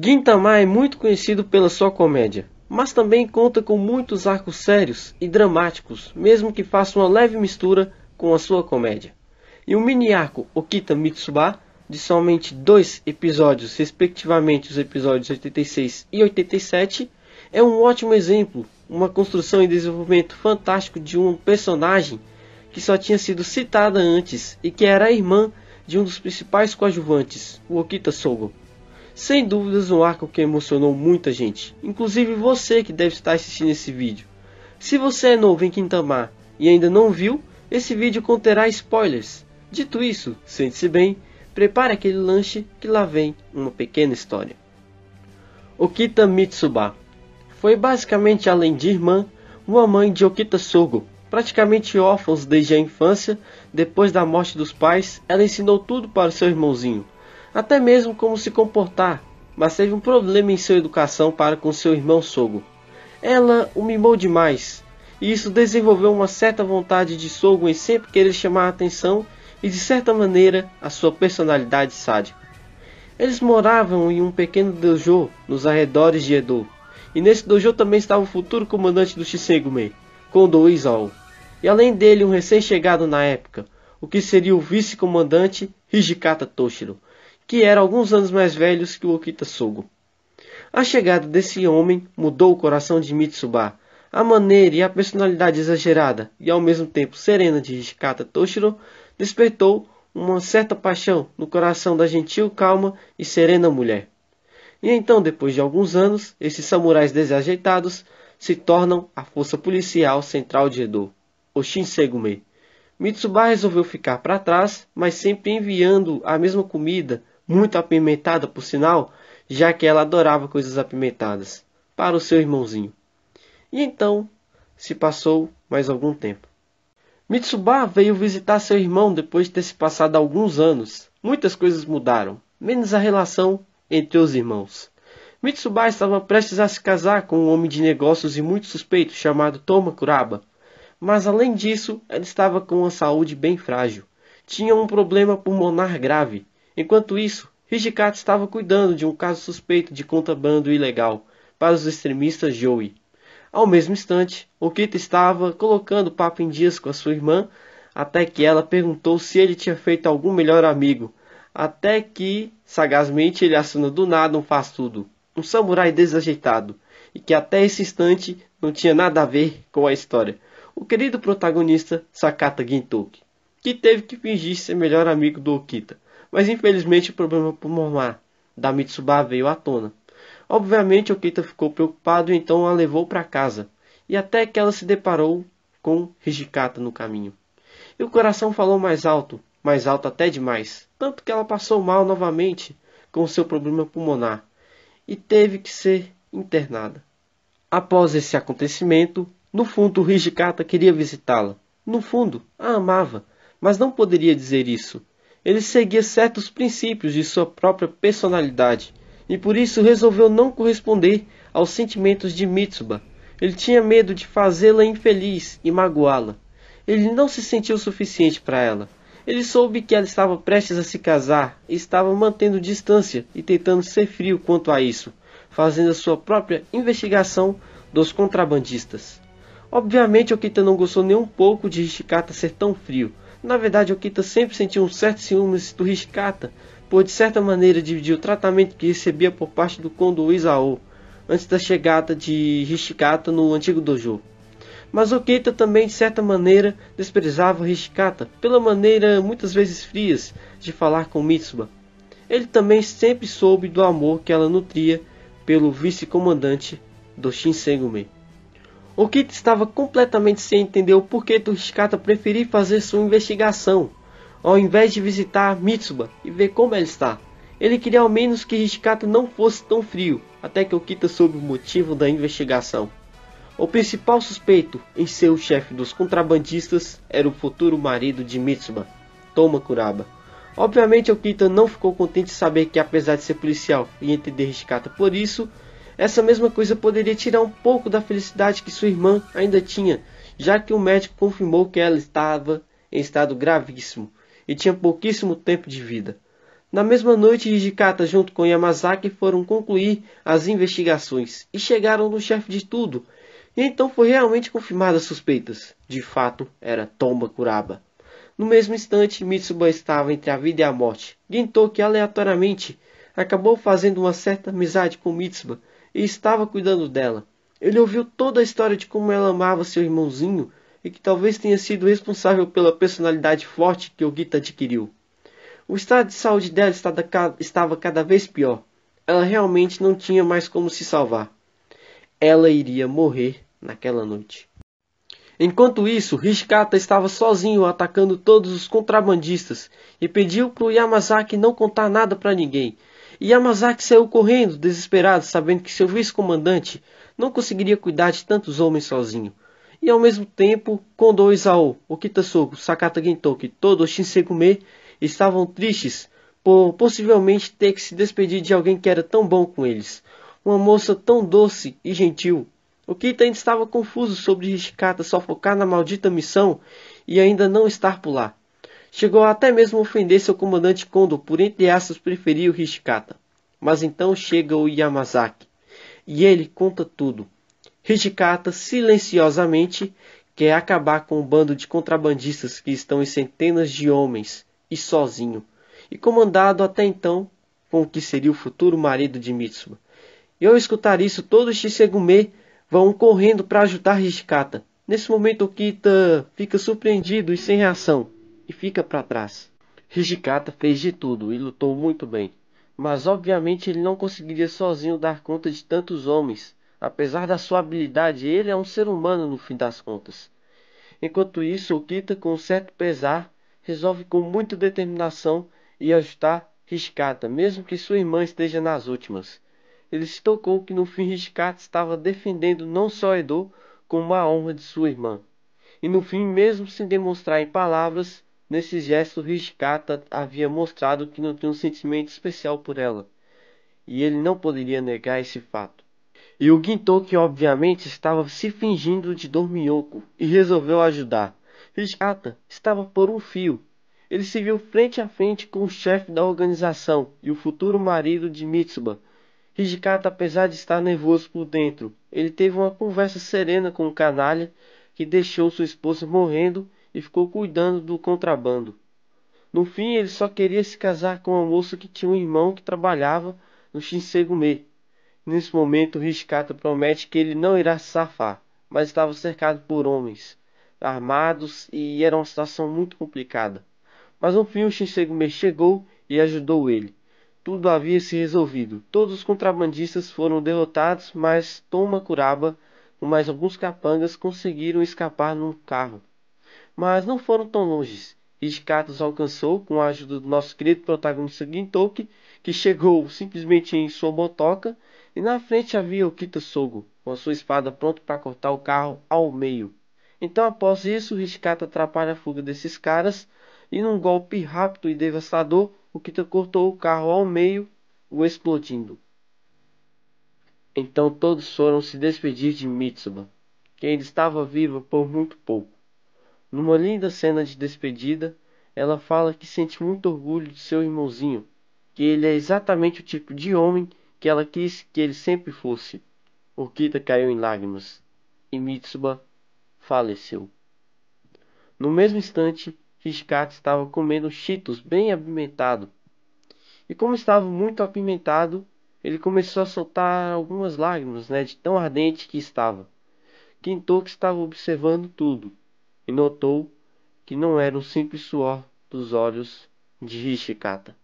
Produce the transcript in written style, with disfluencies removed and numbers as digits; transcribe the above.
Gintama é muito conhecido pela sua comédia, mas também conta com muitos arcos sérios e dramáticos, mesmo que faça uma leve mistura com a sua comédia. E o mini arco Okita Mitsuba, de somente 2 episódios, respectivamente os episódios 86 e 87, é um ótimo exemplo, uma construção e desenvolvimento fantástico de um personagem que só tinha sido citada antes e que era a irmã de um dos principais coadjuvantes, o Okita Sogo. Sem dúvidas um arco que emocionou muita gente, inclusive você que deve estar assistindo esse vídeo. Se você é novo em Gintama e ainda não viu, esse vídeo conterá spoilers. Dito isso, sente-se bem, prepare aquele lanche que lá vem uma pequena história. Okita Mitsuba foi basicamente, além de irmã, uma mãe de Okita Sogo. Praticamente órfãos desde a infância, depois da morte dos pais, ela ensinou tudo para o seu irmãozinho, até mesmo como se comportar, mas teve um problema em sua educação para com seu irmão Sogo. Ela o mimou demais, e isso desenvolveu uma certa vontade de Sogo em sempre querer chamar a atenção e, de certa maneira, a sua personalidade sádica. Eles moravam em um pequeno dojo nos arredores de Edo, e nesse dojo também estava o futuro comandante do Shiseigo-mei, Kondo Isao, e além dele um recém-chegado na época, o que seria o vice-comandante Hijikata Toshiro, que era alguns anos mais velho que o Okita Sogo. A chegada desse homem mudou o coração de Mitsuba. A maneira e a personalidade exagerada e ao mesmo tempo serena de Hijikata Toshiro despertou uma certa paixão no coração da gentil, calma e serena mulher. E então, depois de alguns anos, esses samurais desajeitados se tornam a força policial central de Edo, o Shiseigo-mei. Mitsuba resolveu ficar para trás, mas sempre enviando a mesma comida, muito apimentada por sinal, já que ela adorava coisas apimentadas, para o seu irmãozinho. E então, se passou mais algum tempo. Mitsuba veio visitar seu irmão depois de ter se passado alguns anos. Muitas coisas mudaram, menos a relação entre os irmãos. Mitsuba estava prestes a se casar com um homem de negócios e muito suspeito chamado Toma Kuraba. Mas além disso, ela estava com uma saúde bem frágil. Tinha um problema pulmonar grave. Enquanto isso, Hijikata estava cuidando de um caso suspeito de contrabando ilegal para os extremistas Joey. Ao mesmo instante, Okita estava colocando papo em dias com a sua irmã, até que ela perguntou se ele tinha feito algum melhor amigo, até que, sagazmente, ele aciona do nada um faz-tudo, um samurai desajeitado, e que até esse instante não tinha nada a ver com a história. O querido protagonista Sakata Gintoki, que teve que fingir ser melhor amigo do Okita, mas infelizmente o problema pulmonar da Mitsuba veio à tona. Obviamente Okita ficou preocupado e então a levou para casa, e até que ela se deparou com Hijikata no caminho. E o coração falou mais alto até demais, tanto que ela passou mal novamente com seu problema pulmonar, e teve que ser internada. Após esse acontecimento, no fundo Hijikata queria visitá-la. No fundo, a amava, mas não poderia dizer isso. Ele seguia certos princípios de sua própria personalidade, e por isso resolveu não corresponder aos sentimentos de Mitsuba. Ele tinha medo de fazê-la infeliz e magoá-la. Ele não se sentiu o suficiente para ela. Ele soube que ela estava prestes a se casar e estava mantendo distância e tentando ser frio quanto a isso, fazendo a sua própria investigação dos contrabandistas. Obviamente Okita não gostou nem um pouco de Hijikata ser tão frio. Na verdade Okita sempre sentiu um certo ciúmes do Hijikata, por de certa maneira dividir o tratamento que recebia por parte do Kondo Isao, antes da chegada de Hijikata no antigo dojo. Mas Okita também de certa maneira desprezava Hijikata, pela maneira muitas vezes frias de falar com Mitsuba. Ele também sempre soube do amor que ela nutria pelo vice-comandante do Shiseigo-mei. Okita estava completamente sem entender o porquê do Hijikata preferir fazer sua investigação, ao invés de visitar Mitsuba e ver como ela está. Ele queria ao menos que Hijikata não fosse tão frio, até que Okita soube o motivo da investigação. O principal suspeito em ser o chefe dos contrabandistas era o futuro marido de Mitsuba, Toma Kuraba. Obviamente Okita não ficou contente de saber que, apesar de ser policial e entender Hijikata por isso, essa mesma coisa poderia tirar um pouco da felicidade que sua irmã ainda tinha, já que o médico confirmou que ela estava em estado gravíssimo e tinha pouquíssimo tempo de vida. Na mesma noite, Hijikata junto com Yamazaki foram concluir as investigações e chegaram no chefe de tudo. E então foi realmente confirmada as suspeitas. De fato, era Tomba Kuraba. No mesmo instante, Mitsuba estava entre a vida e a morte. Gintoki aleatoriamente acabou fazendo uma certa amizade com Mitsuba e estava cuidando dela. Ele ouviu toda a história de como ela amava seu irmãozinho e que talvez tenha sido responsável pela personalidade forte que Ogita adquiriu. O estado de saúde dela estava cada vez pior. Ela realmente não tinha mais como se salvar. Ela iria morrer naquela noite. Enquanto isso, Hijikata estava sozinho atacando todos os contrabandistas e pediu para o Yamazaki não contar nada para ninguém. E Yamazaki saiu correndo, desesperado, sabendo que seu vice-comandante não conseguiria cuidar de tantos homens sozinho. E ao mesmo tempo, Kondo Isao, Okita Sogo, Sakata Gintoki e todo o Shinsegume estavam tristes por possivelmente ter que se despedir de alguém que era tão bom com eles. Uma moça tão doce e gentil. Okita ainda estava confuso sobre Hijikata só focar na maldita missão e ainda não estar por lá. Chegou até mesmo a ofender seu comandante Kondo por entre aspas preferir o Hijikata. Mas então chega o Yamazaki e ele conta tudo. Hijikata silenciosamente quer acabar com um bando de contrabandistas que estão em centenas de homens e sozinho, e comandado até então com o que seria o futuro marido de Mitsuba. E ao escutar isso, todos os Shinsegume vão correndo para ajudar Hijikata. Nesse momento, Okita fica surpreendido e sem reação, e fica para trás. Hijikata fez de tudo e lutou muito bem, mas obviamente ele não conseguiria sozinho dar conta de tantos homens. Apesar da sua habilidade, ele é um ser humano no fim das contas. Enquanto isso, Okita, com um certo pesar, resolve com muita determinação ir ajudar Hijikata, mesmo que sua irmã esteja nas últimas. Ele se tocou que no fim Hijikata estava defendendo não só Edo, como a honra de sua irmã. E no fim, mesmo sem demonstrar em palavras, nesse gesto Hijikata havia mostrado que não tinha um sentimento especial por ela. E ele não poderia negar esse fato. E o Gintoki obviamente estava se fingindo de dorminhoco e resolveu ajudar. Hijikata estava por um fio. Ele se viu frente a frente com o chefe da organização e o futuro marido de Mitsuba. Hijikata, apesar de estar nervoso por dentro, ele teve uma conversa serena com o canalha que deixou sua esposa morrendo e ficou cuidando do contrabando. No fim, ele só queria se casar com uma moça que tinha um irmão que trabalhava no Shinsegume. Nesse momento, Hijikata promete que ele não irá se safar, mas estava cercado por homens armados e era uma situação muito complicada. Mas no fim, o Shinsegume chegou e ajudou ele. Tudo havia se resolvido. Todos os contrabandistas foram derrotados, mas Toma Kuraba com mais alguns capangas conseguiram escapar num carro. Mas não foram tão longe. Hijikata os alcançou com a ajuda do nosso querido protagonista Gintoki, que chegou simplesmente em sua motoca, e na frente havia Okita Sogo, com a sua espada pronta para cortar o carro ao meio. Então após isso, Hijikata atrapalha a fuga desses caras, e num golpe rápido e devastador, Okita cortou o carro ao meio, o explodindo. Então todos foram se despedir de Mitsuba, que ainda estava viva por muito pouco. Numa linda cena de despedida, ela fala que sente muito orgulho de seu irmãozinho, que ele é exatamente o tipo de homem que ela quis que ele sempre fosse. Okita caiu em lágrimas e Mitsuba faleceu. No mesmo instante, Hijikata estava comendo Cheetos bem apimentado. E como estava muito apimentado, ele começou a soltar algumas lágrimas, de tão ardente que estava. Gintoki estava observando tudo e notou que não era um simples suor dos olhos de Hijikata.